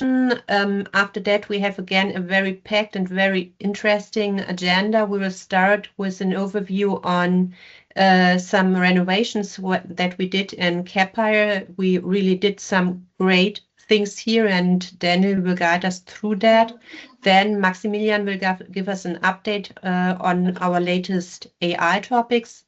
session. After that, we have again a very packed and very interesting agenda. We will start with an overview on some renovations that we did in Capire. We really did some great things here, and Daniel will guide us through that. Then Maximilian will give us an update on our latest AI topics.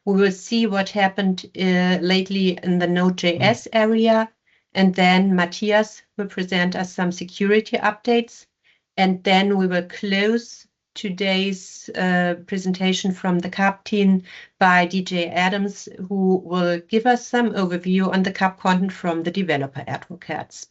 We will see what happened lately in the Node.js area. And then Matthias will present us some security updates. And then we will close today's presentation from the CAP team by DJ Adams, who will give us some overview on the CAP content from the developer advocates.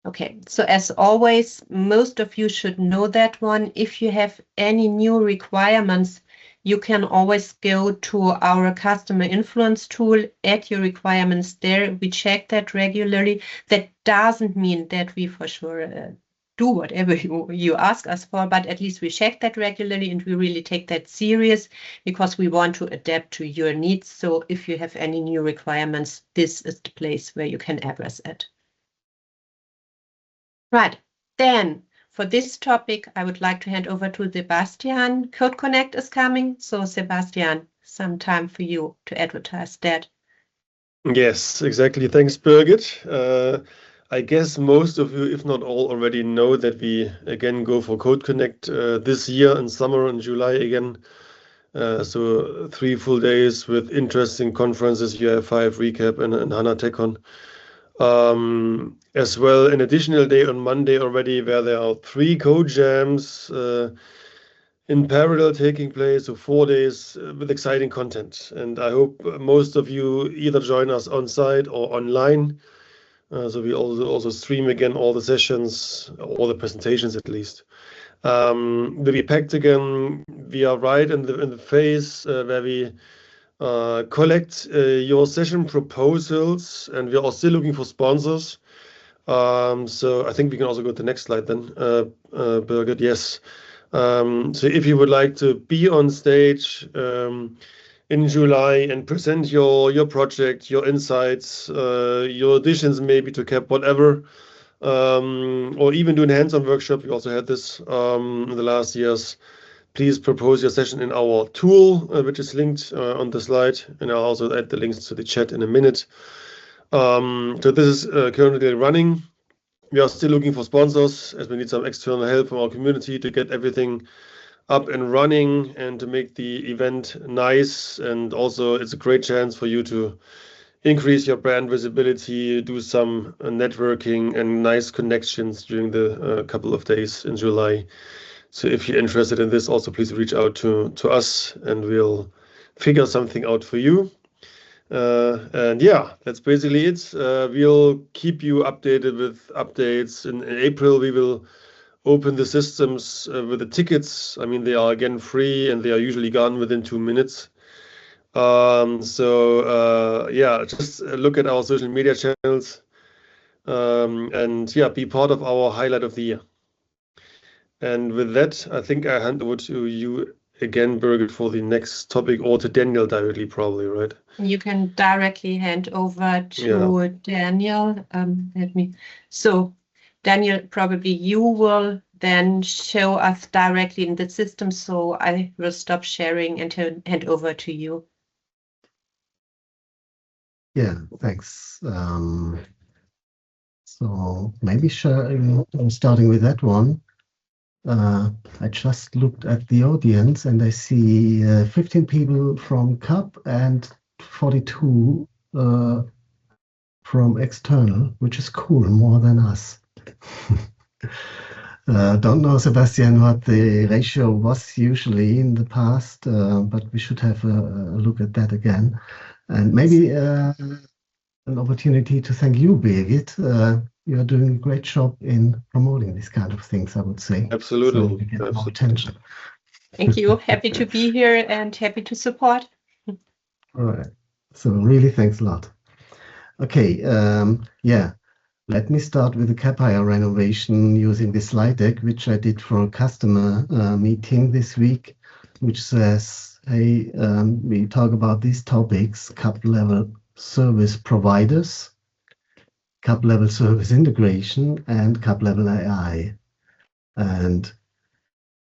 Okay, so as always, most of you should know that one. If you have any new requirements, you can always go to our customer influence tool, add your requirements there. We check that regularly. That doesn't mean that we for sure do whatever you ask us for, but at least we check that regularly, and we really take that serious because we want to adapt to your needs. So if you have any new requirements, this is the place where you can address it. Right, then for this topic, I would like to hand over to Sebastian. Code Connect is coming, so Sebastian, some time for you to advertise that. Yes, exactly. Thanks, Birgit. I guess most of you, if not all, already know that we again go for Code Connect this year in summer in July again. So 3 full days with interesting conferences, UI5 recap and HANA TechCon. As well, an additional day on Monday already where there are 3 code jams in parallel taking place, so 4 days with exciting content. And I hope most of you either join us on site or online. So we also stream again all the sessions, all the presentations at least. Will be packed again. We are right in the phase where we collect your session proposals, and we are still looking for sponsors. So I think we can also go to the next slide then, Birgit. Yes. So if you would like to be on stage in July and present your project, your insights, your additions maybe to CAP, whatever, or even do a hands-on workshop, we also had this in the last years. Please propose your session in our tool, which is linked on the slide, and I'll also add the links to the chat in a minute. So this is currently running. We are still looking for sponsors as we need some external help from our community to get everything up and running and to make the event nice. And also it's a great chance for you to increase your brand visibility, do some networking and nice connections during the couple of days in July. So if you're interested in this, also please reach out to us and we'll figure something out for you. And yeah, that's basically it. We'll keep you updated with updates. In April, we will open the systems with the tickets. I mean, they are again free and they are usually gone within 2 minutes. So yeah, just look at our social media channels and yeah, be part of our highlight of the year. And with that, I think I hand over to you again, Birgit, for the next topic, or to Daniel directly, probably, right? You can directly hand over to Daniel. So Daniel, probably you will then show us directly in the system. So I will stop sharing and hand over to you. Yeah, thanks. So maybe starting with that one. I just looked at the audience and I see 15 people from CAP and 42 from external, which is cool, more than us. Don't know, Sebastian, what the ratio was usually in the past, but we should have a look at that again. And maybe an opportunity to thank you, Birgit. You are doing a great job in promoting these kind of things, I would say. Absolutely. So we get more attention. Thank you. Happy to be here and happy to support. All right. So really thanks a lot. Okay. Yeah. Let me start with the Capire renovation using the slide deck, which I did for a customer meeting this week, which says, hey, we talk about these topics, CAP level service providers, CAP-level service integration, and CAP-level AI. And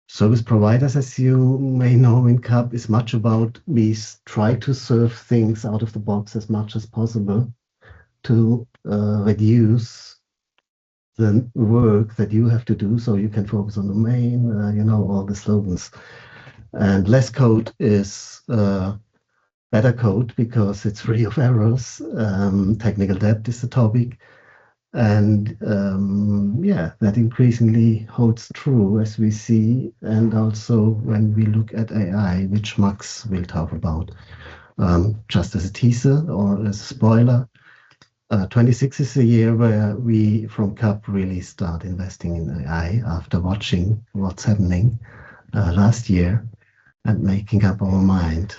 service providers, as you may know in CAP, is much about we try to serve things out of the box as much as possible to reduce the work that you have to do so you can focus on the main, all the slogans. And less code is better code because it's free of errors. Technical debt is the topic. And that increasingly holds true as we see, and also when we look at AI, which Max will talk about. Just as a teaser or as a spoiler, 26 is the year where we from CAP really start investing in AI after watching what's happening last year and making up our mind.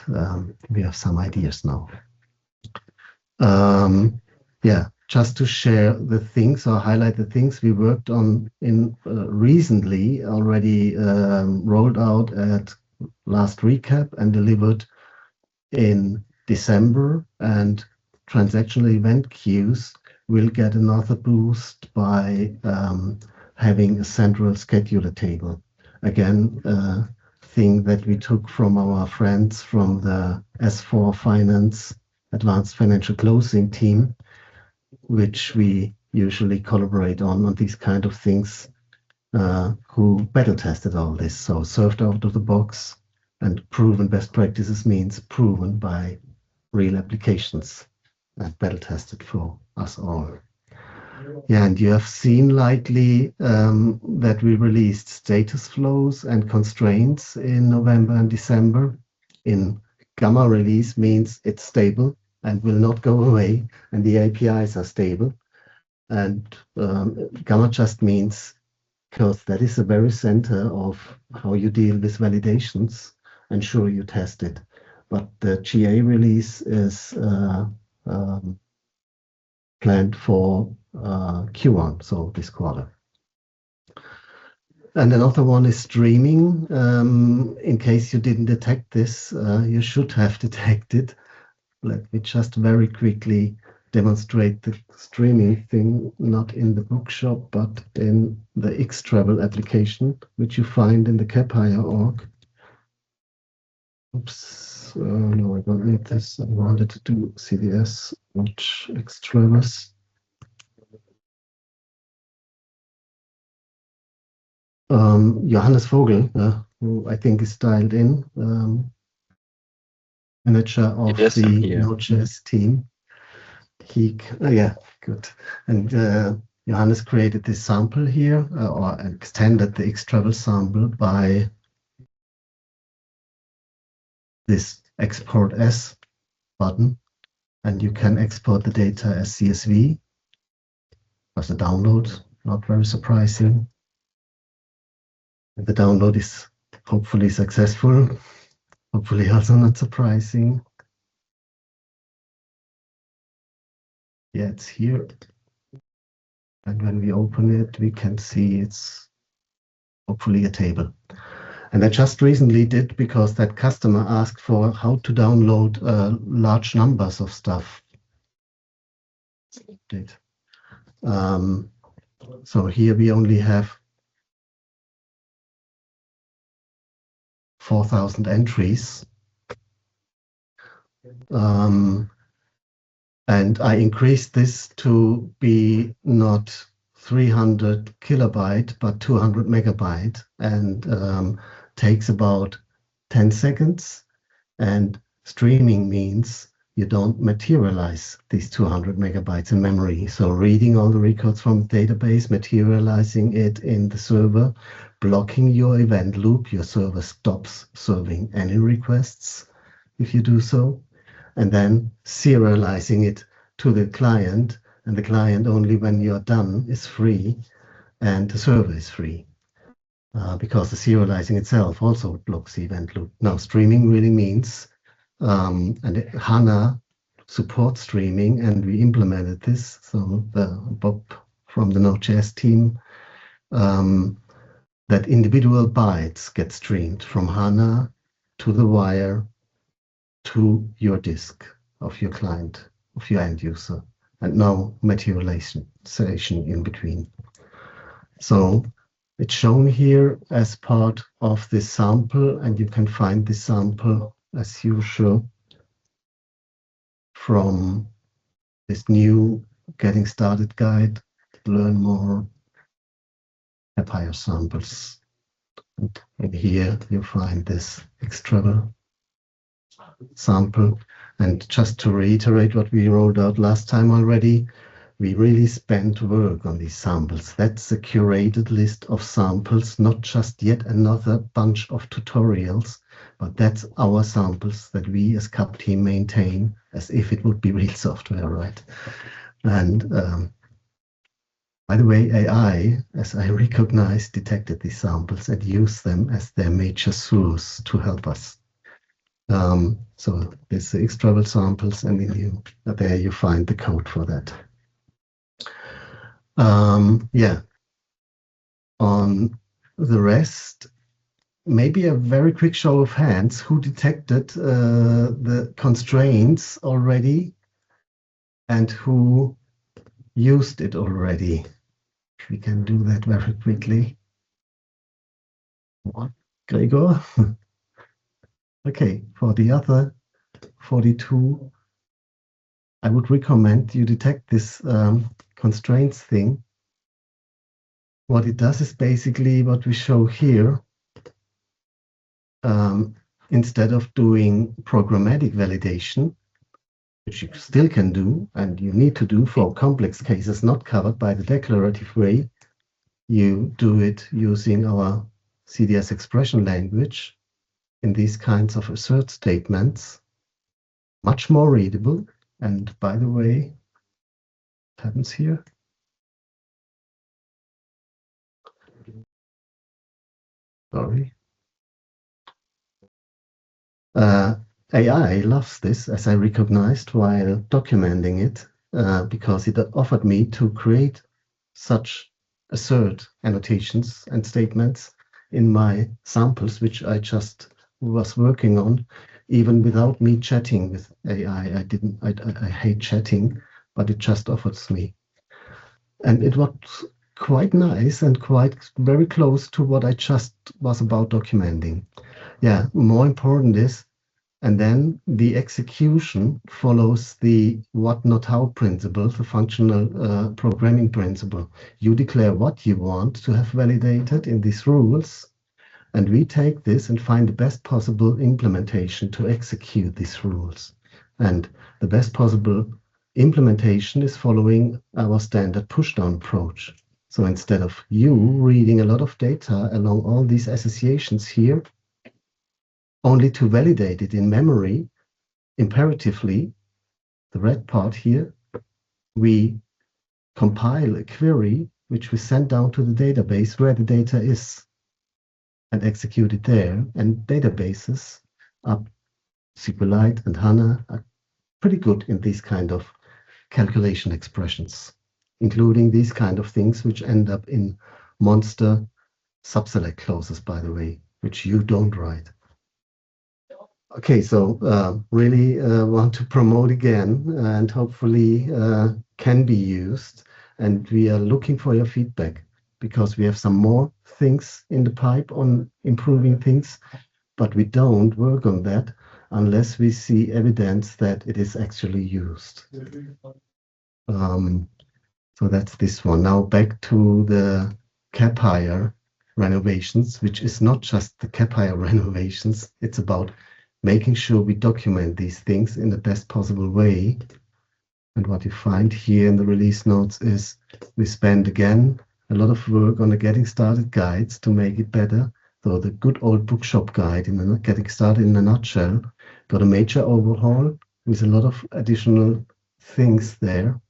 We have some ideas now. Just to share the things or highlight the things we worked on in recently already rolled out at last recap and delivered in December, and transactional event queues will get another boost by having a central scheduler table. Again, a thing that we took from our friends from the S4 Finance Advanced Financial Closing team, which we usually collaborate on these kind of things, who battle tested all this. So served out of the box and proven best practices means proven by real applications and battle tested for us all. Yeah, and you have seen likely that we released status flows and constraints in November and December. In Gamma release means it's stable and will not go away, and the APIs are stable. And Gamma just means, because that is the very center of how you deal with validations, and sure you test it. But the GA release is planned for Q1, so this quarter. And another one is streaming. In case you didn't detect this, you should have detected. Let me just very quickly demonstrate the streaming thing, not in the bookshop, but in the Xtravel application, which you find in the Capire org. Oops, no, I don't need this. I wanted to do CDS, not Xtravels. Johannes Vogel, who I think is dialed in, manager of the Node.js team. Yeah, good. And Johannes created this sample here, or extended the Xtravel sample by this export as button. And you can export the data as CSV as a download, not very surprising. The download is hopefully successful, hopefully also not surprising. Yeah, it's here. And when we open it, we can see it's hopefully a table. And I just recently did because that customer asked for how to download large numbers of stuff. So here we only have 4,000 entries. And I increased this to be not 300 kilobyte, but 200 megabyte, and takes about 10 seconds. And streaming means you don't materialize these 200 megabytes in memory. So reading all the records from the database, materializing it in the server, blocking your event loop, your server stops serving any requests if you do so, and then serializing it to the client, and the client only when you're done is free, and the server is free, because the serializing itself also blocks the event loop. Now, streaming really means, and HANA supports streaming, and we implemented this, so Bob from the Node.js team, that individual bytes get streamed from HANA to the wire to your disk of your client of your end user and no materialization in between. So it's shown here as part of this sample, and you can find this sample as usual from this new Getting Started guide. Learn more Capire samples. And in here you find this extra sample. And just to reiterate what we rolled out last time already, we really spent work on these samples. That's a curated list of samples, not just yet another bunch of tutorials, but that's our samples that we as Cap team maintain as if it would be real software, right? And by the way, AI, as I recognize, detected these samples and used them as their major source to help us. So there's the extravel samples, and there you find the code for that. Yeah. On the rest, maybe a very quick show of hands who detected the constraints already and who used it already. We can do that very quickly. Gregor? Okay, for the other 42, I would recommend you detect this constraints thing. What it does is basically what we show here. Instead of doing programmatic validation, which you still can do and you need to do for complex cases not covered by the declarative way, you do it using our CDS expression language in these kinds of assert statements, much more readable. And by the way, what happens here? Sorry. AI loves this, as I recognized while documenting it, because it offered me to create such assert annotations and statements in my samples, which I just was working on, even without me chatting with AI. I hate chatting, but it just offers me. And it was quite nice and quite very close to what I just was about documenting. Yeah, more important is, and then the execution follows the what not how principle, the functional programming principle. You declare what you want to have validated in these rules, and we take this and find the best possible implementation to execute these rules. And the best possible implementation is following our standard pushdown approach. So instead of you reading a lot of data along all these associations here, only to validate it in memory, imperatively, the red part here, we compile a query which we send down to the database where the data is and execute it there. And databases, SQLite and HANA, are pretty good in these kind of calculation expressions, including these kind of things which end up in monster subselect clauses, by the way, which you don't write. Okay, so really want to promote again and hopefully can be used. And we are looking for your feedback because we have some more things in the pipe on improving things, but we don't work on that unless we see evidence that it is actually used. So that's this one. Now back to the Capire renovations, which is not just the Capire renovations. It's about making sure we document these things in the best possible way. And what you find here in the release notes is we spend again a lot of work on the Getting Started guides to make it better. So the good old bookshop guide in the Getting Started in a nutshell got a major overhaul with a lot of additional things there,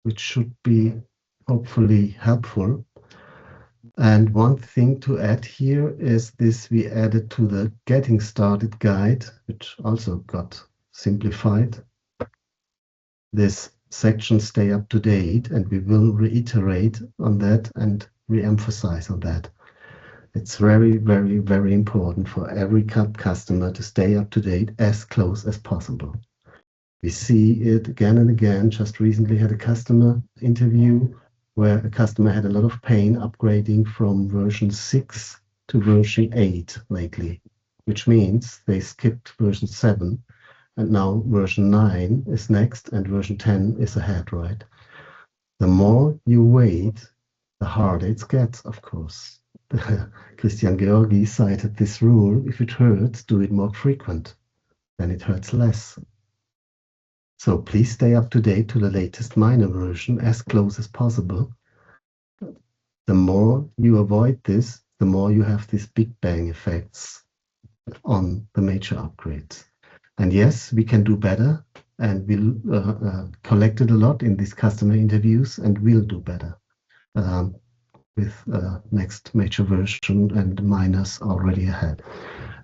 which should be hopefully helpful. And one thing to add here is this we added to the Getting Started guide, which also got simplified. This section stay up to date, and we will reiterate on that and re-emphasize on that. It's very, very, very important for every customer to stay up to date as close as possible. We see it again and again. Just recently had a customer interview where a customer had a lot of pain upgrading from version 6 to version 8 lately, which means they skipped version 7 and now version 9 is next and version 10 is ahead, right? The more you wait, the harder it gets, of course. Christian Georgi cited this rule: if it hurts, do it more frequent, then it hurts less. So please stay up to date to the latest minor version as close as possible. The more you avoid this, the more you have these big bang effects on the major upgrades. And yes, we can do better, and we'll collected a lot in these customer interviews, and we'll do better with next major version and minors already ahead.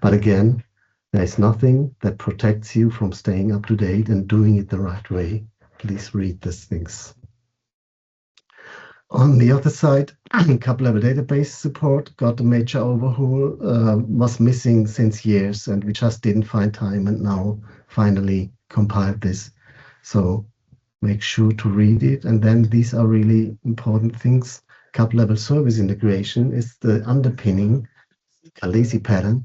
But again, there is nothing that protects you from staying up to date and doing it the right way. Please read these things. On the other side, cup-level database support got a major overhaul, was missing since years, and we just didn't find time and now finally compiled this. So make sure to read it. And then these are really important things. Cup-level service integration is the underpinning, a lazy pattern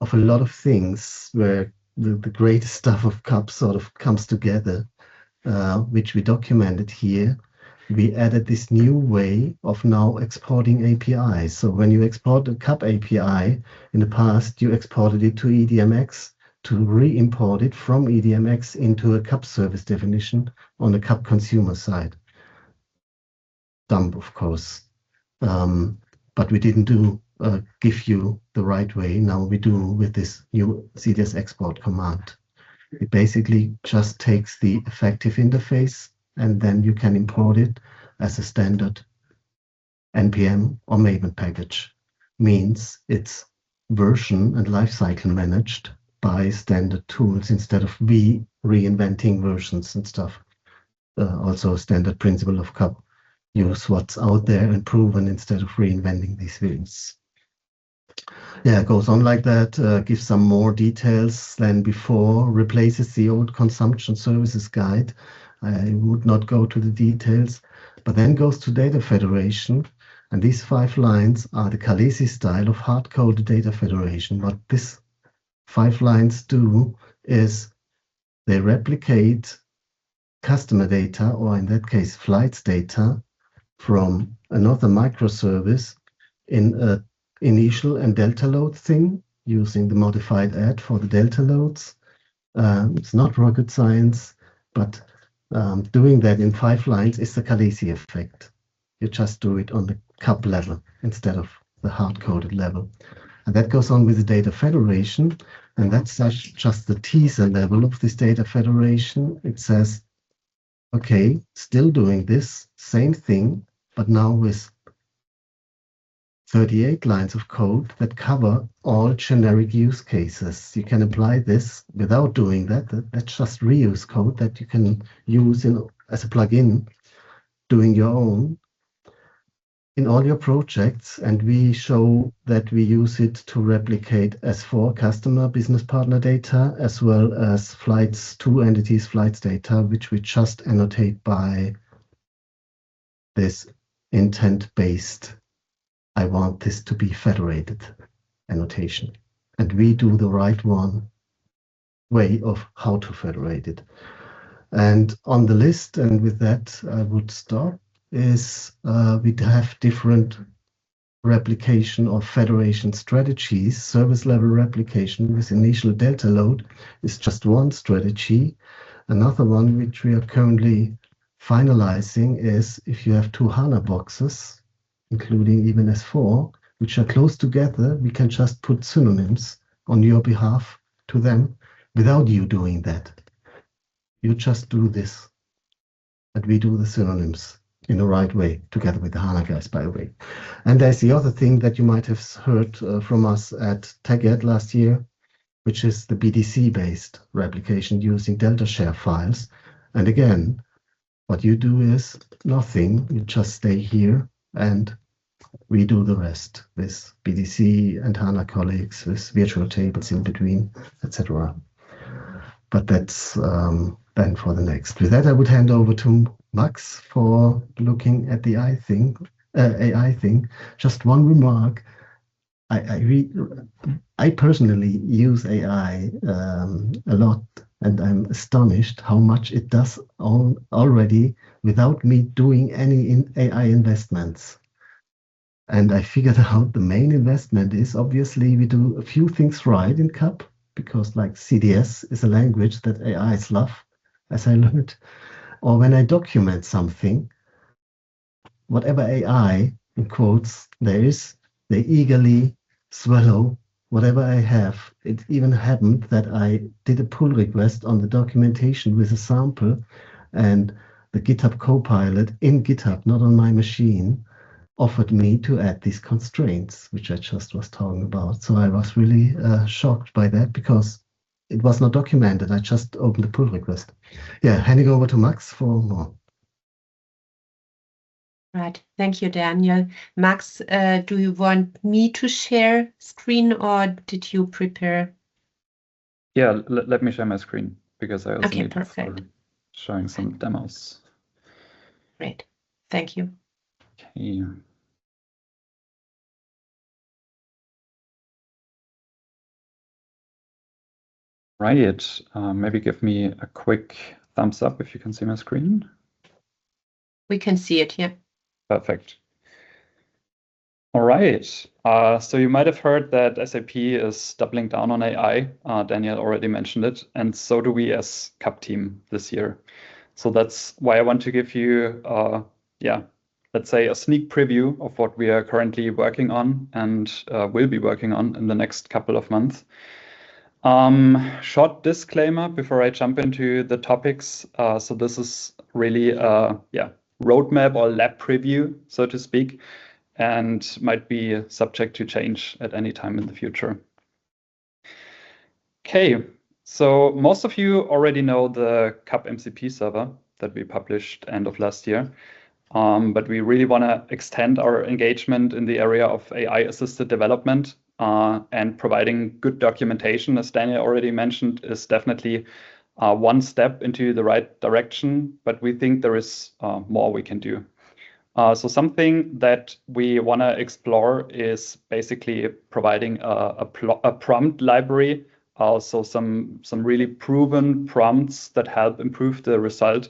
of a lot of things where the greatest stuff of cup sort of comes together, which we documented here. We added this new way of now exporting APIs. So when you export a cup API, in the past, you exported it to EDMX to re-import it from EDMX into a cup service definition on the cup consumer side. Dumb, of course. But we didn't give you the right way. Now we do with this new CDS export command. It basically just takes the effective interface, and then you can import it as a standard NPM or Maven package. Means it's version and lifecycle managed by standard tools instead of we reinventing versions and stuff. Also a standard principle of cup. Use what's out there and proven instead of reinventing these wheels. Yeah, it goes on like that, gives some more details than before, replaces the old consumption services guide. I would not go to the details, but then goes to data federation. And these 5 lines are the Khaleesi style of hard-coded data federation. What these 5 lines do is they replicate customer data, or in that case, flights data, from another microservice in an initial and delta load thing using the modified add for the delta loads. It's not rocket science, but doing that in 5 lines is the Khaleesi effect. You just do it on the cup level instead of the hard-coded level. And that goes on with the data federation. And that's just the teaser level of this data federation. It says, okay, still doing this same thing, but now with 38 lines of code that cover all generic use cases. You can apply this without doing that. That's just reuse code that you can use as a plugin, doing your own in all your projects. And we show that we use it to replicate S4 customer business partner data, as well as flights, 2 entities flights data, which we just annotate by this intent-based I want this to be federated annotation. And we do the right way of how to federate it. And on the list, and with that I would stop, is we have different replication or federation strategies. Service level replication with initial delta load is just one strategy. Another one which we are currently finalizing is if you have 2 HANA boxes, including even S4, which are close together, we can just put synonyms on your behalf to them without you doing that. You just do this, and we do the synonyms in the right way, together with the HANA guys, by the way. And there's the other thing that you might have heard from us at TechEd last year, which is the BDC-based replication using Delta share files. And again, what you do is nothing. You just stay here, and we do the rest with BDC and HANA colleagues, with virtual tables in between, etc. but that's then for the next. With that, I would hand over to Max for looking at the AI thing. Just one remark. I personally use AI a lot, and I'm astonished how much it does already without me doing any AI investments. And I figured out the main investment is obviously we do a few things right in CAP, because like CDS is a language that AIs love, as I learned. Or when I document something, whatever AI, in quotes, there is, they eagerly swallow whatever I have. It even happened that I did a pull request on the documentation with a sample, and the GitHub Copilot in GitHub, not on my machine, offered me to add these constraints, which I just was talking about. So I was really shocked by that because it was not documented. I just opened the pull request. Yeah, handing over to Max for more. Right. Thank you, Daniel. Max, do you want me to share screen or did you prepare? Yeah, let me share my screen because I also Okay, need perfect. for showing some demos. Great. Thank you. Okay. Right. Maybe give me a quick thumbs up if you can see my screen. We can see it here. Perfect. All right. So you might have heard that SAP is doubling down on AI. Daniel already mentioned it, and so do we as CAP team this year. So that's why I want to give you, let's say a sneak preview of what we are currently working on and will be working on in the next couple of months. Short disclaimer before I jump into the topics. So this is really a roadmap or lab preview, so to speak, and might be subject to change at any time in the future. Okay, so most of you already know the CAP MCP server that we published end of last year. But we really want to extend our engagement in the area of AI-assisted development, and providing good documentation, as Daniel already mentioned, is definitely one step into the right direction, but we think there is more we can do. So something that we want to explore is basically providing a prompt library, also some really proven prompts that help improve the result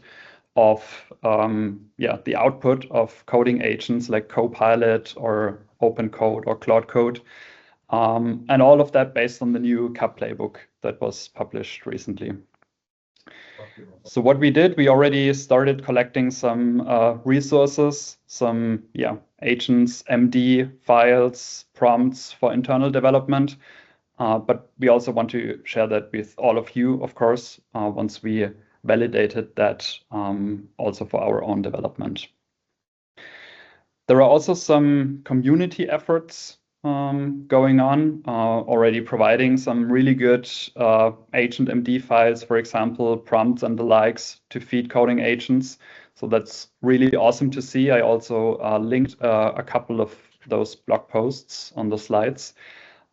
of the output of coding agents like Copilot or OpenCode or Claude Code, and all of that based on the new CAP playbook that was published recently. So what we did, we already started collecting some resources, some agents, MD files, prompts for internal development. But we also want to share that with all of you, of course, once we validated that also for our own development. There are also some community efforts going on, already providing some really good agent MD files, for example, prompts and the likes to feed coding agents. So that's really awesome to see. I also linked a couple of those blog posts on the slides.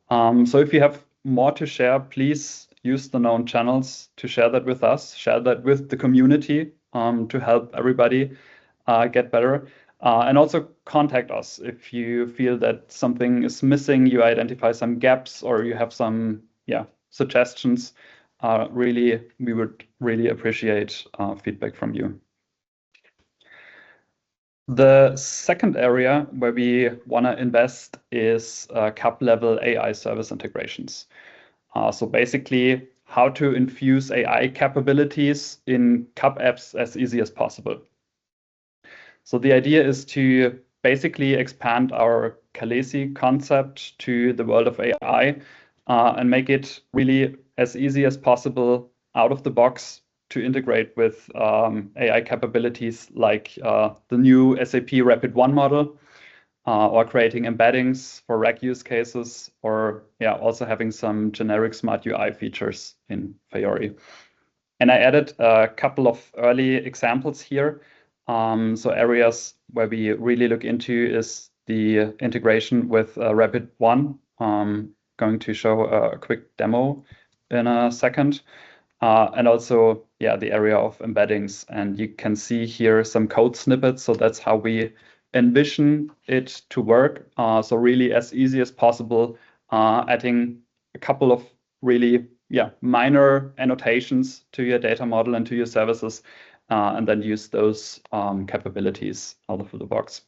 So if you have more to share, please use the known channels to share that with us, share that with the community to help everybody get better. And also contact us if you feel that something is missing, you identify some gaps, or you have some suggestions. We would really appreciate feedback from you. The second area where we want to invest is CAP level AI service integrations. So basically how to infuse AI capabilities in CAP apps as easy as possible. So the idea is to basically expand our Kalesi concept to the world of AI and make it really as easy as possible out of the box to integrate with AI capabilities like the new SAP Rapid One model, or creating embeddings for RAG use cases, or also having some generic smart UI features in Fiori. And I added a couple of early examples here. So areas where we really look into is the integration with Rapid One. Going to show a quick demo in a second. and also, yeah, the area of embeddings. And you can see here some code snippets. So that's how we envision it to work. So really as easy as possible, adding a couple of really, minor annotations to your data model and to your services, and then use those capabilities out of the box.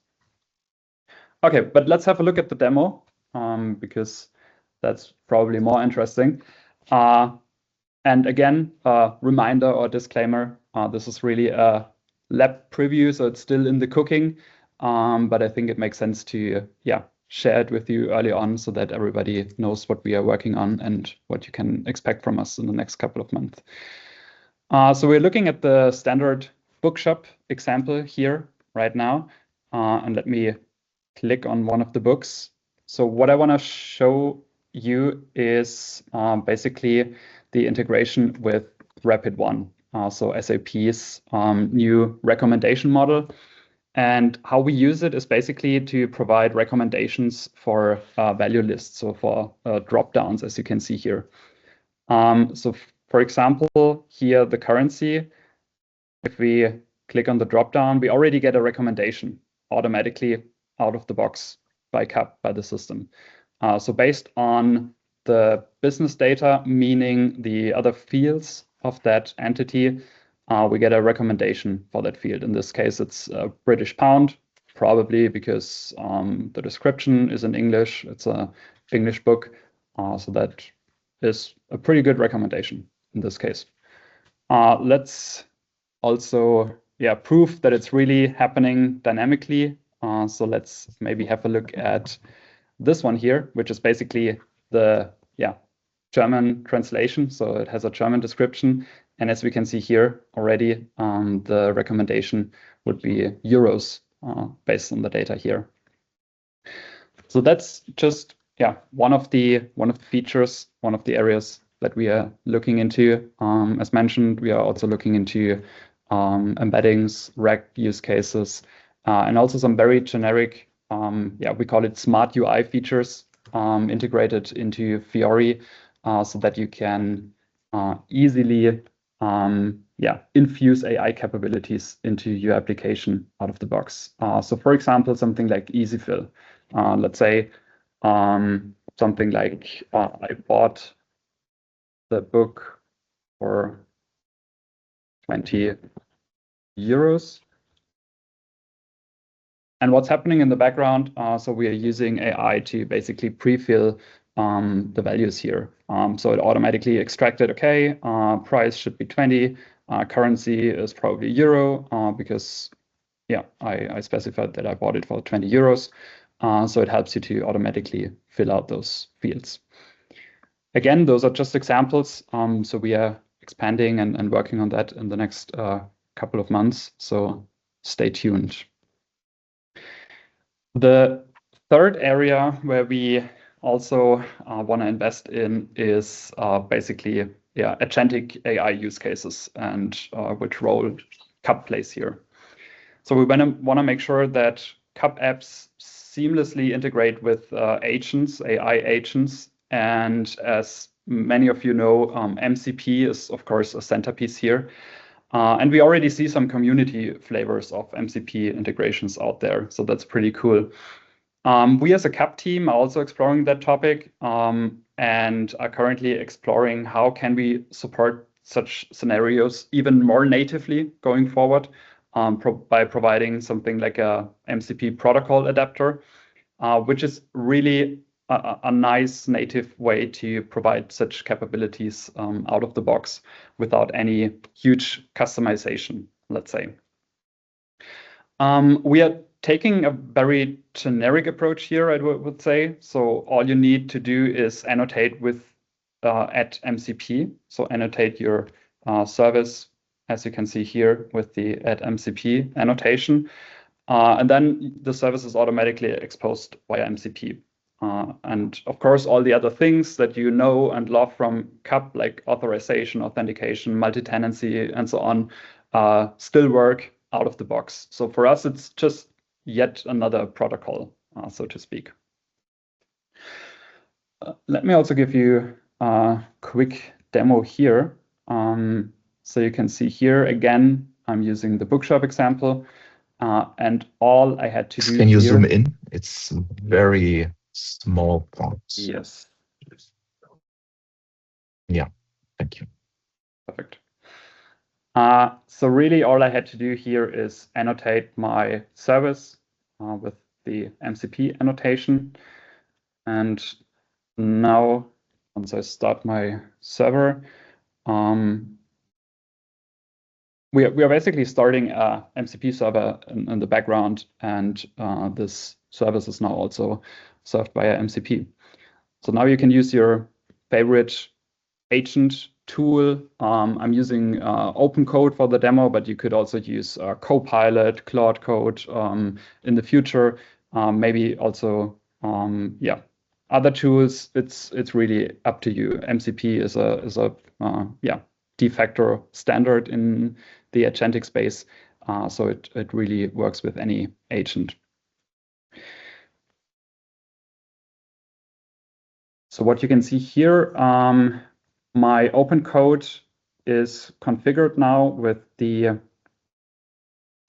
Okay, but let's have a look at the demo, because that's probably more interesting. And again, reminder or disclaimer, this is really a lab preview, so it's still in the cooking, but I think it makes sense to share it with you early on so that everybody knows what we are working on and what you can expect from us in the next couple of months. So we're looking at the standard bookshop example here right now, and let me click on one of the books. So what I want to show you is basically the integration with Rapid1, so SAP's new recommendation model. And how we use it is basically to provide recommendations for value lists, so for drop-downs, as you can see here. So for example, here the currency, if we click on the drop-down, we already get a recommendation automatically out of the box by the system. So based on the business data, meaning the other fields of that entity, we get a recommendation for that field. In this case, it's British pound, probably because the description is in English. It's an English book, so that is a pretty good recommendation in this case. Let's also prove that it's really happening dynamically. So let's maybe have a look at this one here, which is basically the German translation. So it has a German description. And as we can see here already, the recommendation would be euros based on the data here. So that's just one of the features, one of the areas that we are looking into. As mentioned, we are also looking into embeddings, RAG use cases, and also some very generic, we call it smart UI features integrated into Fiori, so that you can easily infuse AI capabilities into your application out of the box. So for example, something like easy fill. Let's say something like I bought the book for 20 euros. And what's happening in the background, so we are using AI to basically pre-fill the values here. So it automatically extracted, okay, price should be 20, currency is probably euro, because I specified that I bought it for 20 euros. So it helps you to automatically fill out those fields. Again, those are just examples. So we are expanding and working on that in the next couple of months. So stay tuned. The third area where we also want to invest in is basically agentic AI use cases and which role CAP plays here. So we want to make sure that CAP apps seamlessly integrate with agents, AI agents. And as many of you know, MCP is, of course, a centerpiece here. And we already see some community flavors of MCP integrations out there. So that's pretty cool. We as a CAP team are also exploring that topic and are currently exploring how can we support such scenarios even more natively going forward by providing something like a MCP protocol adapter, which is really a nice native way to provide such capabilities out of the box without any huge customization, let's say. We are taking a very generic approach here, I would say. So all you need to do is annotate with @MCP. So annotate your service, as you can see here, with the @MCP annotation. And then the service is automatically exposed via MCP. And of course, all the other things that you know and love from CAP, like authorization, authentication, multi-tenancy, and so on, still work out of the box. So for us, it's just yet another protocol, so to speak. Let me also give you a quick demo here. So you can see here again, I'm using the bookshop example, and all I had to do Can you here, zoom in? It's very small fonts. yes, Yeah, thank you. perfect. So really all I had to do here is annotate my service with the MCP annotation. And now, once I start my server, we are basically starting a MCP server in the background, and this service is now also served by a MCP. So now you can use your favorite agent tool. I'm using OpenCode for the demo, but you could also use Copilot, Claude Code in the future. Maybe also, other tools. It's really up to you. MCP is a de facto standard in the agentic space, so it really works with any agent. So what you can see here, my OpenCode is configured now with the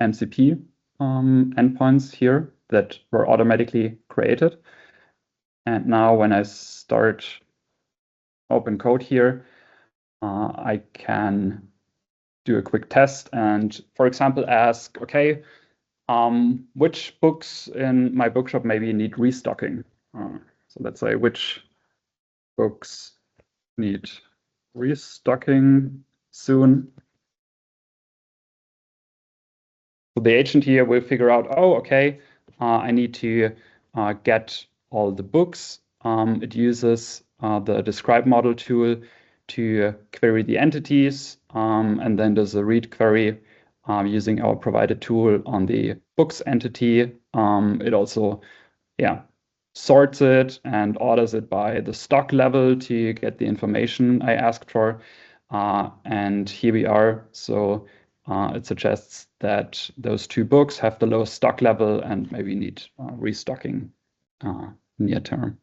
MCP endpoints here that were automatically created. And now when I start OpenCode here, I can do a quick test and, for example, ask, okay, which books in my bookshop maybe need restocking? So let's say which books need restocking soon. So the agent here will figure out, oh, okay, I need to get all the books. It uses the describe model tool to query the entities, and then there's a read query using our provided tool on the books entity. It also, sorts it and orders it by the stock level to get the information I asked for. And here we are. So it suggests that those two books have the lowest stock level and maybe need restocking near term.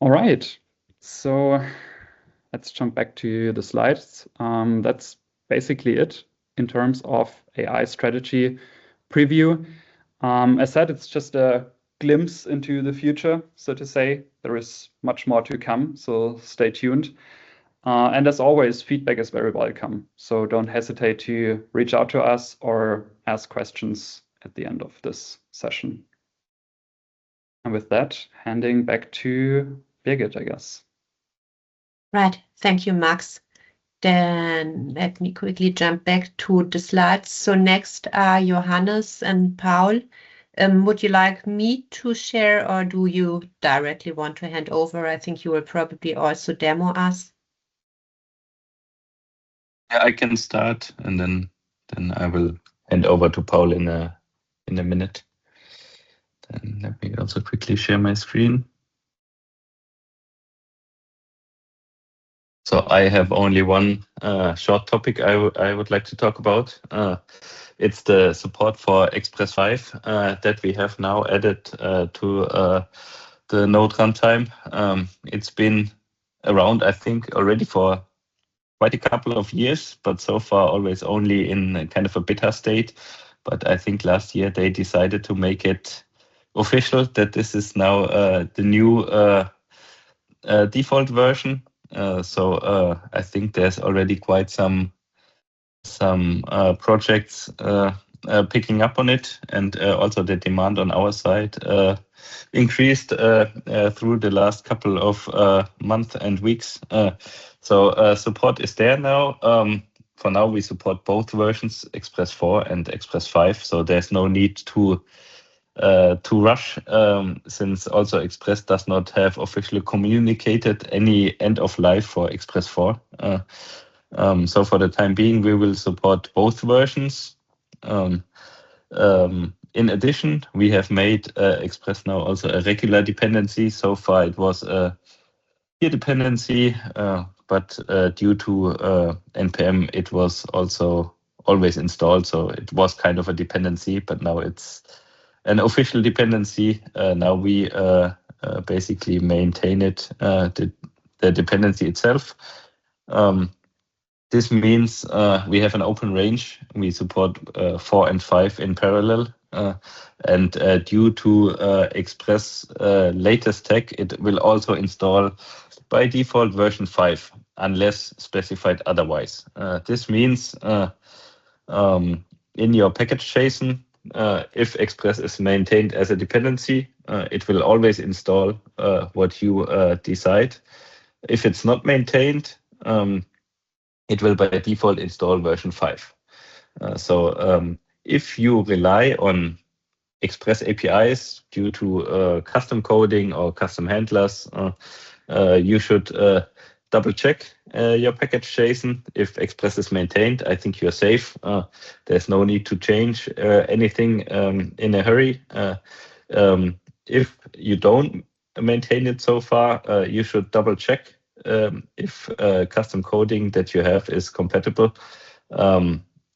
All right, so let's jump back to the slides. That's basically it in terms of AI strategy preview. As said, it's just a glimpse into the future, so to say. There is much more to come, so stay tuned. And as always, feedback is very welcome. So don't hesitate to reach out to us or ask questions at the end of this session. And with that, handing back to Birgit, I guess. Right. Thank you, Max. Then let me quickly jump back to the slides. So next are Johannes and Paul. Would you like me to share, or do you directly want to hand over? I think you will probably also demo us. Yeah, I can start, and then I will hand over to Paul in a minute. Then let me also quickly share my screen. So I have only one short topic I would like to talk about. It's the support for Express 5 that we have now added to the Node runtime. It's been around, I think, already for quite a couple of years, but so far always only in kind of a beta state. But I think last year they decided to make it official that this is now the new default version. So I think there's already quite some projects picking up on it, and also the demand on our side increased through the last couple of months and weeks. So support is there now. For now, we support both versions, Express 4 and Express 5. So there's no need to rush, since also Express does not have officially communicated any end of life for Express 4. So for the time being, we will support both versions. In addition, we have made Express now also a regular dependency. So far, it was a peer dependency, but due to NPM, it was also always installed. So it was kind of a dependency, but now it's an official dependency. Now we basically maintain it. The the dependency itself. This means we have an open range. We support 4 and 5 in parallel. And due to Express latest tech, it will also install by default version 5, unless specified otherwise. This means in your package JSON, if Express is maintained as a dependency, it will always install what you decide. If it's not maintained, it will by default install version 5. So if you rely on Express APIs due to custom coding or custom handlers, you should double check your package JSON. If Express is maintained, I think you're safe. There's no need to change anything in a hurry. If you don't maintain it so far, you should double check if custom coding that you have is compatible.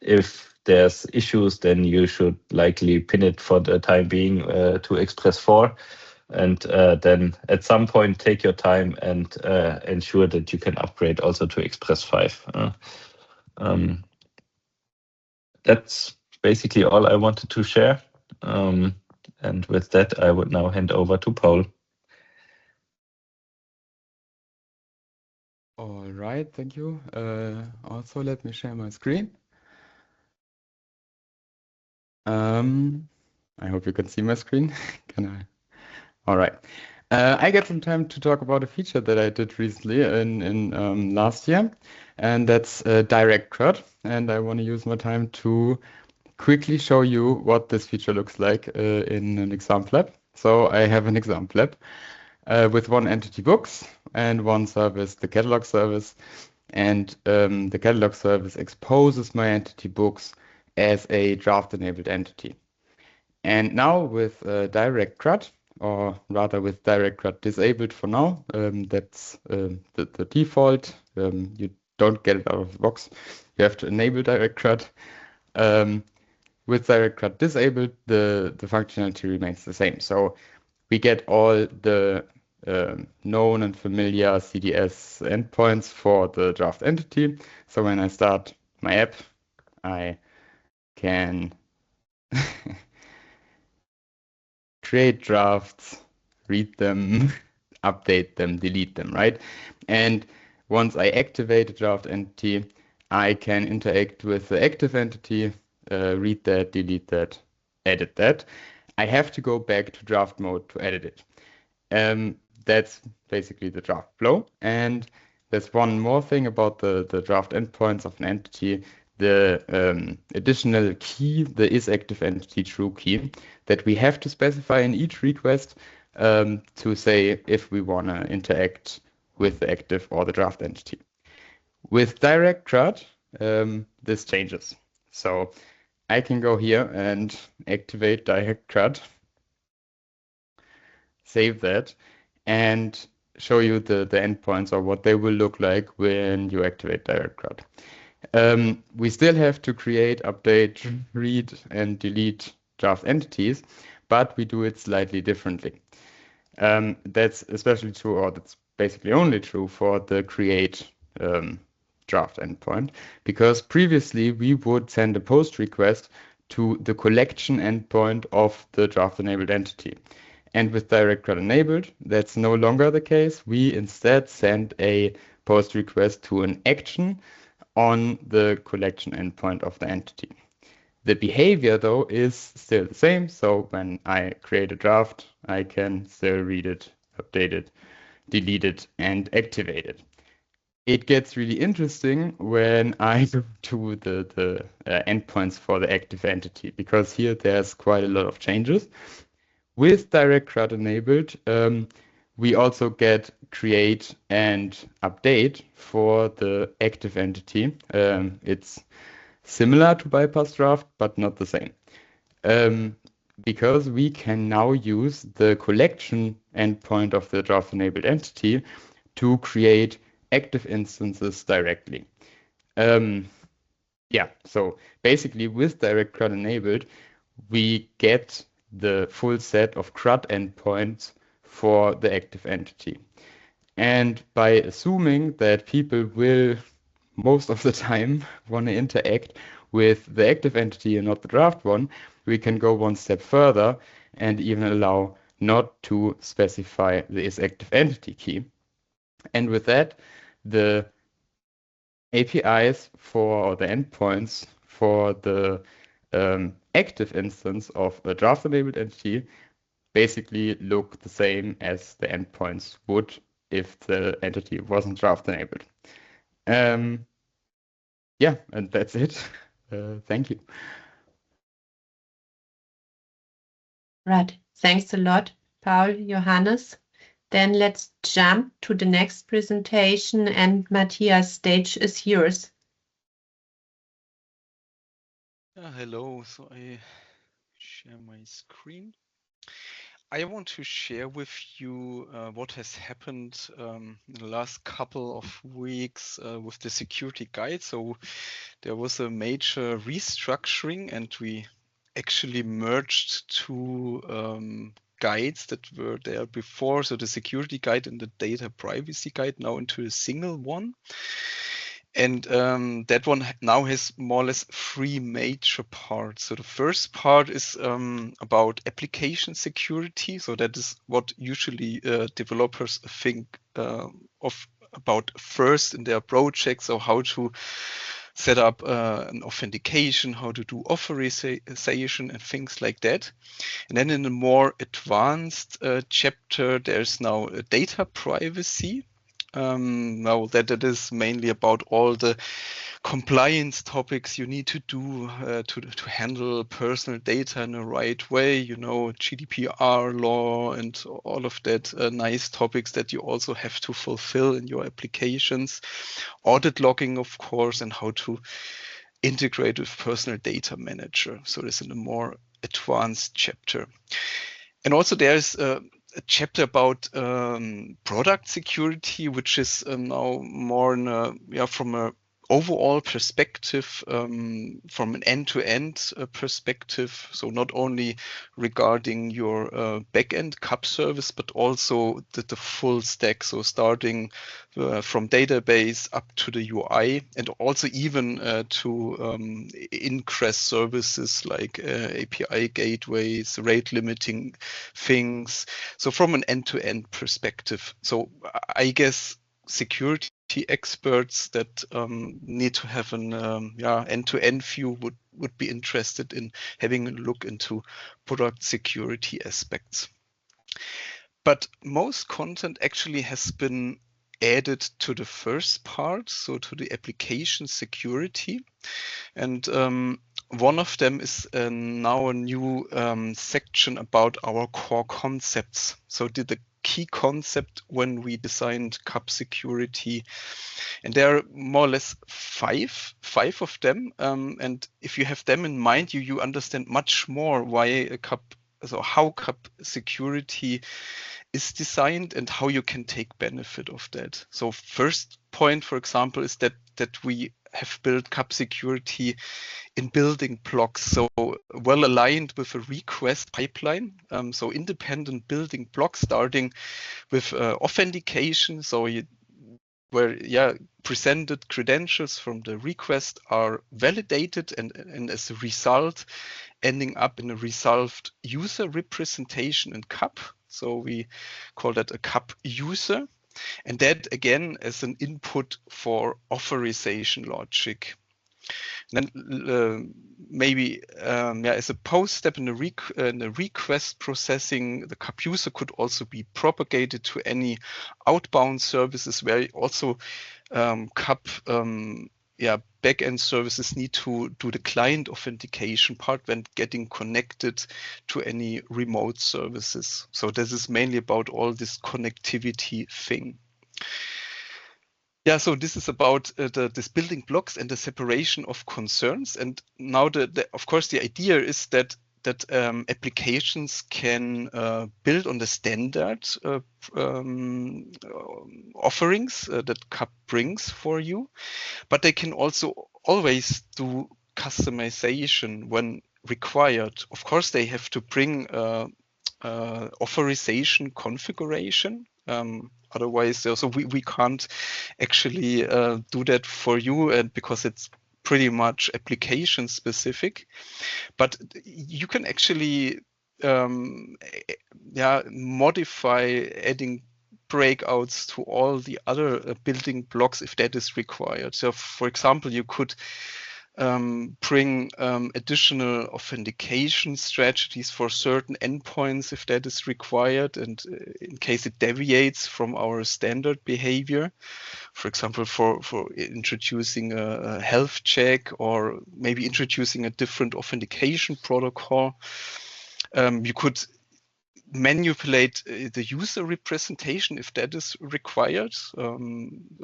If there's issues, then you should likely pin it for the time being to Express 4. And then at some point, take your time and ensure that you can upgrade also to Express 5. That's basically all I wanted to share. And with that, I would now hand over to Paul. All right, thank you. Also, let me share my screen. I hope you can see my screen. Can I? All right. I get some time to talk about a feature that I did recently in last year, and that's direct CRUD. And I want to use my time to quickly show you what this feature looks like in an example lab. So I have an example lab with one entity books and one service, the catalog service. And the catalog service exposes my entity books as a draft-enabled entity. And now with direct CRUD, or rather with direct CRUD disabled for now, that's the default. You don't get it out of the box. You have to enable direct CRUD. With direct CRUD disabled, the functionality remains the same. So we get all the known and familiar CDS endpoints for the draft entity. So when I start my app, I can create drafts, read them, update them, delete them, right? And once I activate a draft entity, I can interact with the active entity, read that, delete that, edit that. I have to go back to draft mode to edit it. That's basically the draft flow. And there's one more thing about the draft endpoints of an entity, the additional key, the isActiveEntityTrue key, that we have to specify in each request to say if we want to interact with the active or the draft entity. With direct CRUD, this changes. So I can go here and activate direct CRUD, save that, and show you the endpoints or what they will look like when you activate direct CRUD. We still have to create, update, read, and delete draft entities, but we do it slightly differently. That's especially true, or that's basically only true for the create draft endpoint, because previously we would send a post request to the collection endpoint of the draft enabled entity. And with direct CRUD enabled, that's no longer the case. We instead send a post request to an action on the collection endpoint of the entity. The behavior, though, is still the same. So when I create a draft, I can still read it, update it, delete it, and activate it. It gets really interesting when I go to the endpoints for the active entity, because here there's quite a lot of changes. With direct CRUD enabled, we also get create and update for the active entity. It's similar to bypass draft, but not the same. Because we can now use the collection endpoint of the draft enabled entity to create active instances directly. So basically with direct CRUD enabled, we get the full set of CRUD endpoints for the active entity. And by assuming that people will most of the time want to interact with the active entity and not the draft one, we can go one step further and even allow not to specify the isActive entity key. And with that, the APIs for the endpoints for the active instance of a draft-enabled entity basically look the same as the endpoints would if the entity wasn't draft-enabled. Yeah, and that's it. Thank you. Right. Thanks a lot, Paul, Johannes. Then let's jump to the next presentation, and Matthias, stage is yours. Hello, so I share my screen. I want to share with you what has happened in the last couple of weeks with the security guide. So there was a major restructuring, and we actually merged two guides that were there before. So the security guide and the data privacy guide now into a single one. And that one now has more or less three major parts. So the first part is about application security. So that is what usually developers think about first in their project. So how to set up an authentication, how to do authorization and things like that. And then in a more advanced chapter, there's now a data privacy. Now that it is mainly about all the compliance topics you need to do to handle personal data in the right way, you know, GDPR law and all of that nice topics that you also have to fulfill in your applications, audit logging, of course, and how to integrate with personal data manager. So this is a more advanced chapter. And also there's a chapter about product security, which is now more in from a overall perspective, from an end-to-end perspective. So not only regarding your backend CAP service, but also the full stack. So starting from database up to the UI, and also even to ingress services like API gateways, rate limiting things. So from an end-to-end perspective. So I guess security experts that need to have an end-to-end view would be interested in having a look into product security aspects. But most content actually has been added to the first part, so to the application security. And one of them is now a new section about our core concepts. So the key concept when we designed CAP security, and there are more or less five of them. And if you have them in mind, you understand much more why a CAP, so how CAP security is designed and how you can take benefit of that. So first point, for example, is that we have built CAP security in building blocks, so well aligned with a request pipeline. So independent building blocks starting with authentication. So presented credentials from the request are validated, and as a result, ending up in a resolved user representation in CAP. So we call that a CAP user. And that again as an input for authorization logic. And then maybe as a post step in the request processing, the CAP user could also be propagated to any outbound services where also CAP backend services need to do the client authentication part when getting connected to any remote services. So this is mainly about all this connectivity thing. Yeah, so this is about this building blocks and the separation of concerns. And now, of course, the idea is that applications can build on the standard offerings that CAP brings for you, but they can also always do customization when required. Of course, they have to bring authorization configuration otherwise. So we can't actually do that for you, and because it's pretty much application specific. But you can actually modify adding breakouts to all the other building blocks if that is required. So for example, you could bring additional authentication strategies for certain endpoints if that is required, and in case it deviates from our standard behavior, for example, for introducing a health check or maybe introducing a different authentication protocol. You could manipulate the user representation if that is required.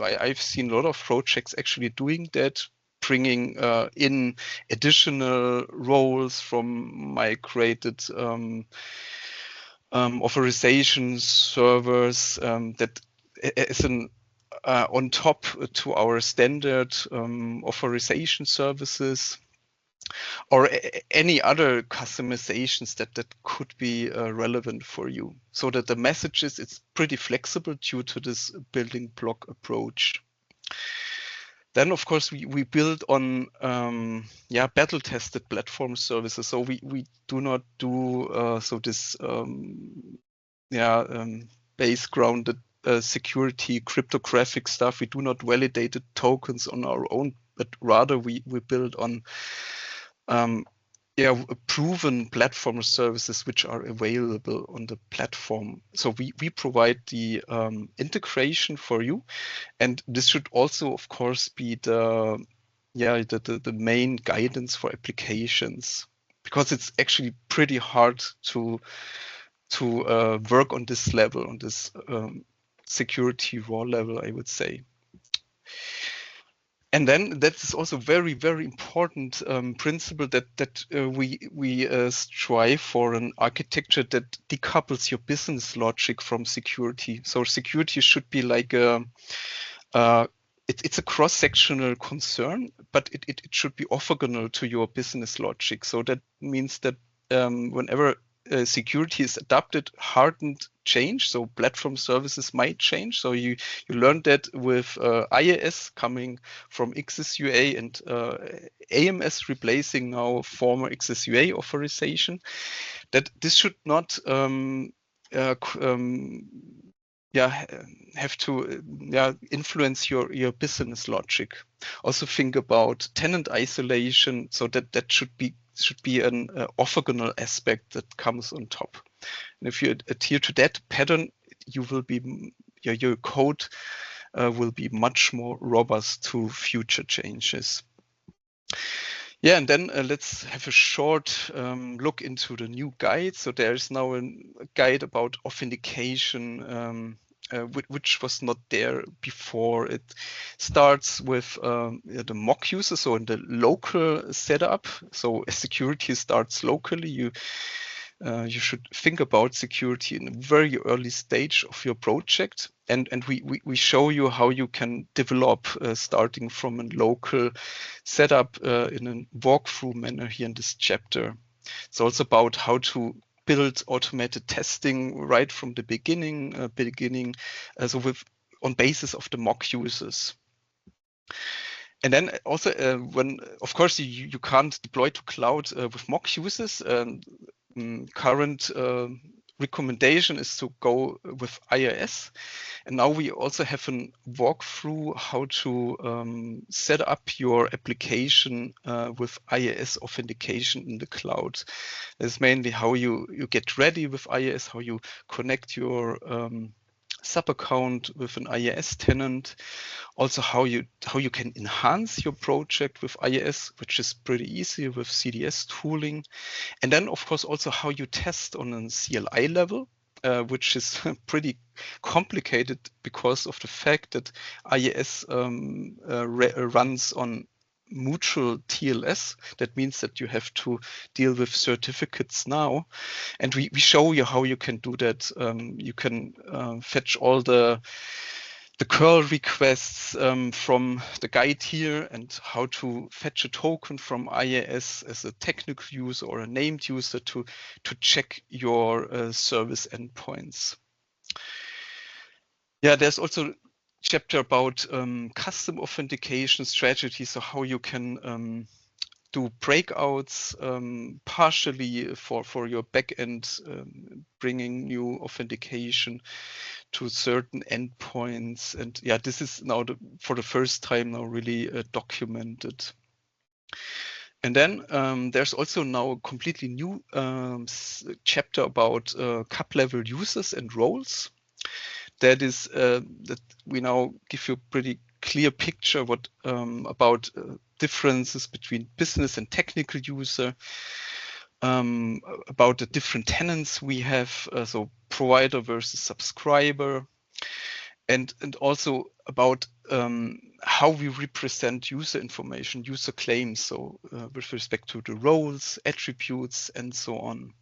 I've seen a lot of projects actually doing that, bringing in additional roles from migrated authorization servers that is an on top to our standard authorization services, or any other customizations that could be relevant for you. So that the messages, it's pretty flexible due to this building block approach. Then, of course, we build on battle-tested platform services. So we do not do this base-grounded security cryptographic stuff. We do not validate the tokens on our own, but rather we build on proven platform services which are available on the platform. So we provide the integration for you, and this should also, of course, be the main guidance for applications, because it's actually pretty hard to work on this level, on this security raw level, I would say. And then that is also very, very important principle that we strive for an architecture that decouples your business logic from security. So security should be like it's a cross-sectional concern, but it should be orthogonal to your business logic. So that means that whenever security is adopted, hardened change. So platform services might change. So you learned that with IAS coming from XSUA and AMS replacing now former XSUA authorization, that this should not have to influence your business logic. Also think about tenant isolation, so that should be an orthogonal aspect that comes on top. And if you adhere to that pattern, you will be your code will be much more robust to future changes. Yeah, and then let's have a short look into the new guide. So there is now a guide about authentication, which was not there before. It starts with the mock user, so in the local setup. So security starts locally. You should think about security in a very early stage of your project, and we show you how you can develop starting from a local setup in a walkthrough manner here in this chapter. It's also about how to build automated testing right from the beginning, so on basis of the mock users. And then also when, of course, you can't deploy to cloud with mock users. Current recommendation is to go with IIS. And now we also have a walkthrough how to set up your application with IIS authentication in the cloud. That's mainly how you get ready with IIS, how you connect your sub account with an IIS tenant, also how you can enhance your project with IIS, which is pretty easy with CDS tooling, and then of course also how you test on a CLI level, which is pretty complicated because of the fact that IIS runs on mutual TLS. That means that you have to deal with certificates now, and we show you how you can do that. You can fetch all the curl requests from the guide here, and how to fetch a token from IIS as a technical user or a named user to check your service endpoints. Yeah, there's also a chapter about custom authentication strategies, so how you can do breakouts partially for your backend, bringing new authentication to certain endpoints. And yeah, this is now for the first time now really documented. And then there's also now a completely new chapter about CAP level users and roles. That is that we now give you a pretty clear picture what about differences between business and technical user, about the different tenants we have, so provider versus subscriber, and also about how we represent user information, user claims, so with respect to the roles, attributes, and so on.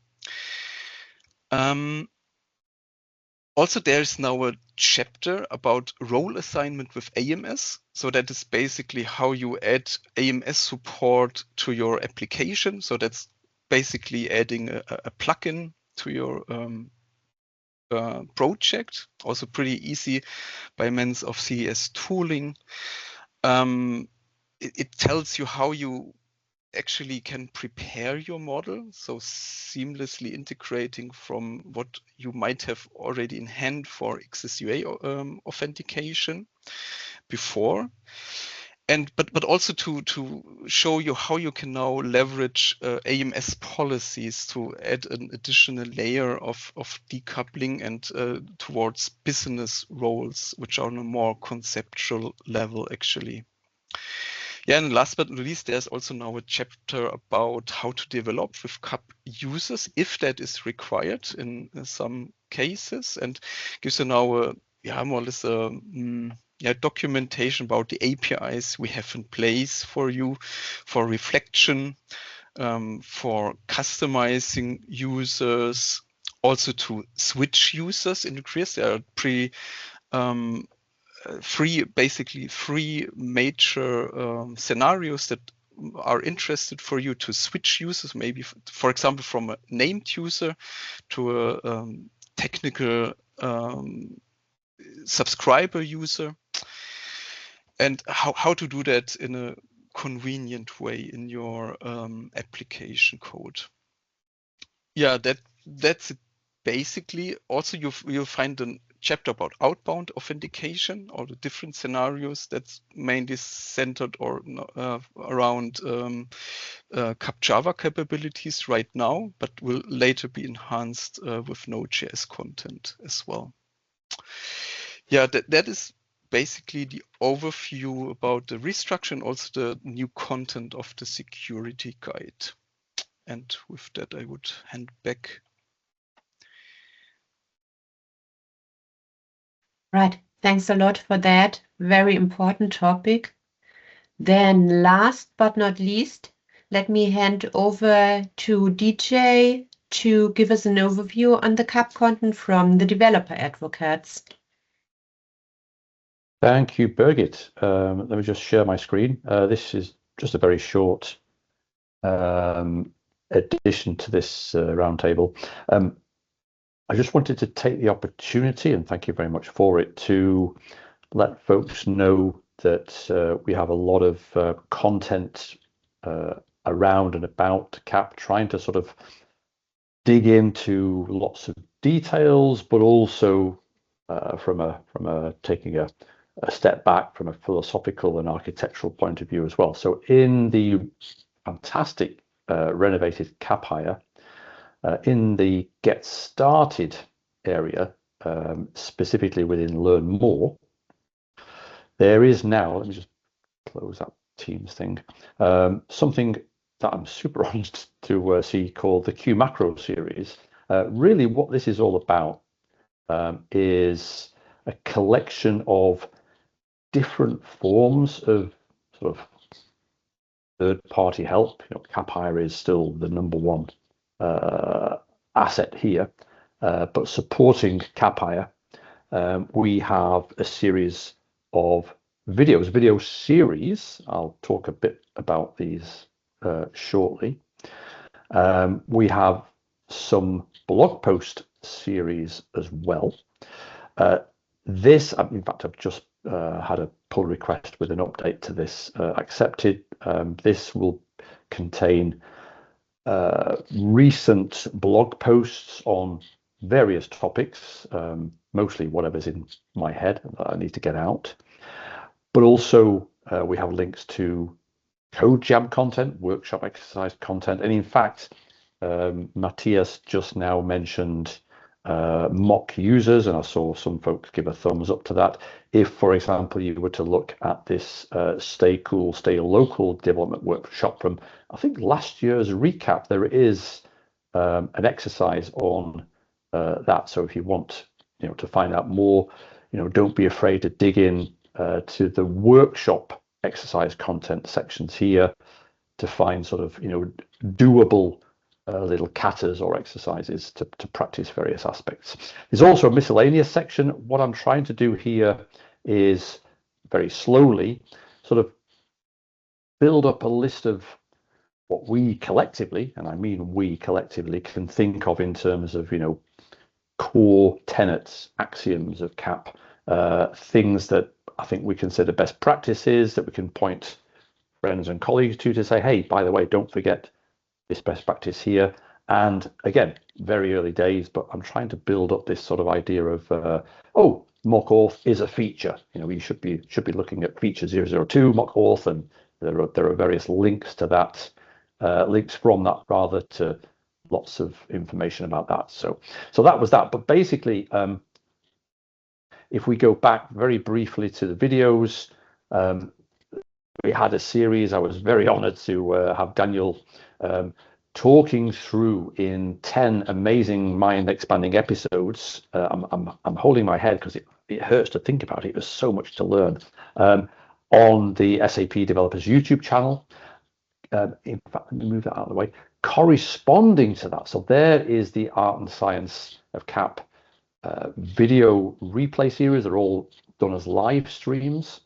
Also, there's now a chapter about role assignment with AMS. So that is basically how you add AMS support to your application. So that's basically adding a plugin to your project. Also pretty easy by means of CES tooling. It tells you how you actually can prepare your model, so seamlessly integrating from what you might have already in hand for XSUA authentication before, and but also to show you how you can now leverage AMS policies to add an additional layer of decoupling and towards business roles, which are on a more conceptual level actually. Yeah, and last but not least, there's also now a chapter about how to develop with CAP users, if that is required in some cases, and gives you now a more or less a documentation about the APIs we have in place for you, for reflection, for customizing users, also to switch users in the careers. There are pretty three major scenarios that are interested for you to switch users, maybe for example from a named user to a technical subscriber user, and how to do that in a convenient way in your application code. Yeah, that's it basically. Also you'll find a chapter about outbound authentication, all the different scenarios that's mainly centered or around CAP Java capabilities right now, but will later be enhanced with Node.js content as well. Yeah, that is basically the overview about the restructure and also the new content of the security guide. And with that, I would hand back. Right. Thanks a lot for that. Very important topic. Then last but not least, let me hand over to DJ to give us an overview on the CAP content from the developer advocates. Thank you, Birgit. Let me just share my screen. This is just a very short addition to this roundtable. I just wanted to take the opportunity, and thank you very much for it, to let folks know that we have a lot of content around and about CAP, trying to sort of dig into lots of details, but also from taking a step back from a philosophical and architectural point of view as well. So in the fantastic renovated Capire, in the Get Started area, specifically within Learn More, there is now, let me just close that Teams thing, something that I'm super honored to see called the Q Macro series. Really what this is all about is a collection of different forms of sort of third-party help. You know, Capire is still the number1 asset here, but supporting Capire, we have a series of video series. I'll talk a bit about these shortly. We have some blog post series as well. This, in fact, I've just had a pull request with an update to this accepted. This will contain recent blog posts on various topics, mostly whatever's in my head that I need to get out. But also we have links to code jam content, workshop exercise content, and in fact, Matthias just now mentioned mock users, and I saw some folks give a thumbs up to that. If, for example, you were to look at this Stay Cool, Stay Local development workshop from, I think, last year's recap, there is an exercise on that. So if you want, to find out more, don't be afraid to dig in to the workshop exercise content sections here to find sort of, doable little katas or exercises to practice various aspects. There's also a miscellaneous section. What I'm trying to do here is very slowly sort of build up a list of what we collectively, and I mean we collectively, can think of in terms of, core tenets, axioms of CAP, things that I think we consider best practices that we can point friends and colleagues to say, hey, by the way, don't forget this best practice here. And again, very early days, but I'm trying to build up this sort of idea of, mock auth is a feature. You should be looking at feature 002 mock auth, and there are various links to that, links from that rather to lots of information about that. So that was that. But basically, if we go back very briefly to the videos, we had a series. I was very honored to have Daniel talking through in 10 amazing mind-expanding episodes. I'm holding my head because it hurts to think about it. It was so much to learn on the SAP Developers YouTube channel. In fact, let me move that out of the way. Corresponding to that, so there is the Art and Science of CAP video replay series. They're all done as live streams.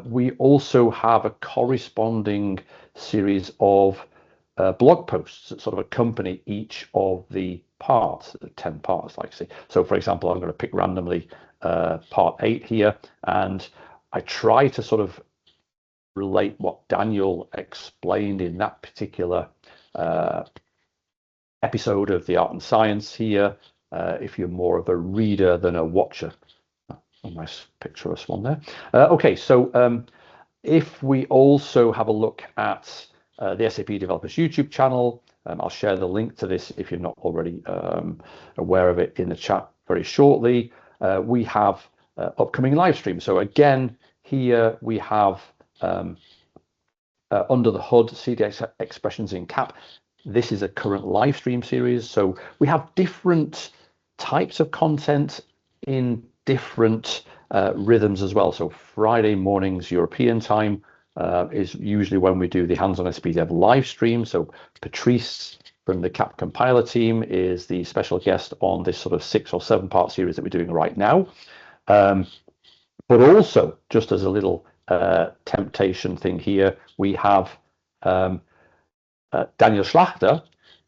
We also have a corresponding series of blog posts that sort of accompany each of the parts, the 10 parts, like I say. So, for example, I'm going to pick randomly part 8 here, and I try to sort of relate what Daniel explained in that particular episode of the Art and Science here, if you're more of a reader than a watcher. A nice picture of a swan there. Okay, so if we also have a look at the SAP Developers YouTube channel, I'll share the link to this if you're not already aware of it in the chat very shortly. We have upcoming live streams. So again, here we have Under the Hood, CDX Expressions in CAP. This is a current live stream series. So we have different types of content in different rhythms as well. So Friday mornings European time is usually when we do the Hands-on SPDev live stream. So Patrice from the CAP compiler team is the special guest on this sort of 6 or 7 part series that we're doing right now. But also, just as a little temptation thing here, we have Daniel Schlachter.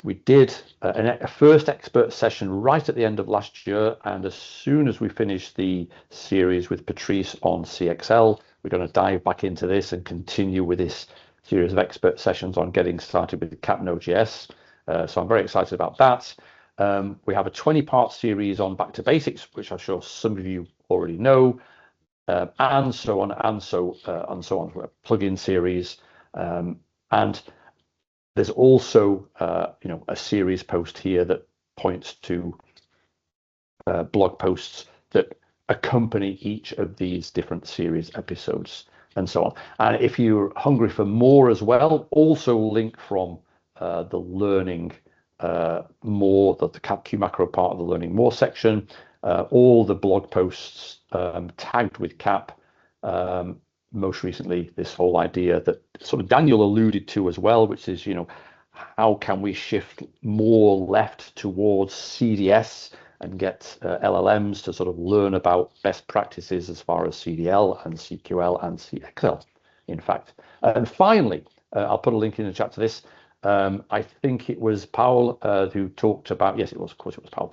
We did a first expert session right at the end of last year, and as soon as we finish the series with Patrice on CXL, we're going to dive back into this and continue with this series of expert sessions on getting started with CAP Node.js. So I'm very excited about that. We have a 20-part series on Back to Basics, which I'm sure some of you already know, and so on and so on. A plugin series, and there's also, a series post here that points to blog posts that accompany each of these different series episodes and so on. And if you're hungry for more as well, also link from the learning more, the CapQ macro part of the learning more section, all the blog posts tagged with CAP. Most recently, this whole idea that sort of Daniel alluded to as well, which is, how can we shift more left towards CDS and get LLMs to sort of learn about best practices as far as CDL and CQL and CXL, in fact. And finally, I'll put a link in the chat to this. I think it was Paul who talked about, yes, it was, of course it was Paul,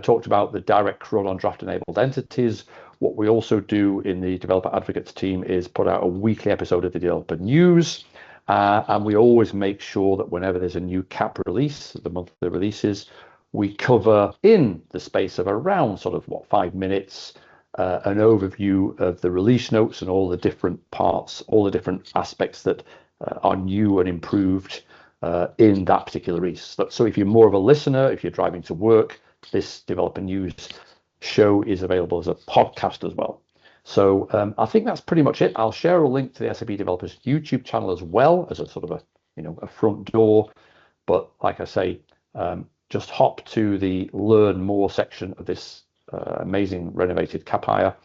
talked about the direct crawl on draft enabled entities. What we also do in the developer advocates team is put out a weekly episode of the developer news. And we always make sure that whenever there's a new cap release, the monthly releases, we cover in the space of around sort of 5 minutes, an overview of the release notes and all the different parts, all the different aspects that are new and improved in that particular release. So if you're more of a listener, if you're driving to work, this developer news show is available as a podcast as well. So I think that's pretty much it. I'll share a link to the SAP Developers YouTube channel as well as a sort of a front door. But like I say, just hop to the learn more section of this amazing renovated Capire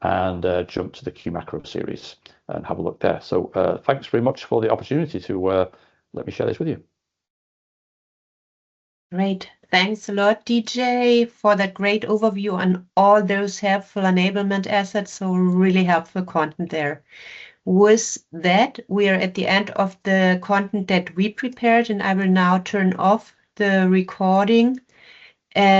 and jump to the Q Macro series and have a look there. So thanks very much for the opportunity to let me share this with you. Great. Thanks a lot, DJ, for that great overview on all those helpful enablement assets. So really helpful content there. With that, we are at the end of the content that we prepared, and I will now turn off the recording. And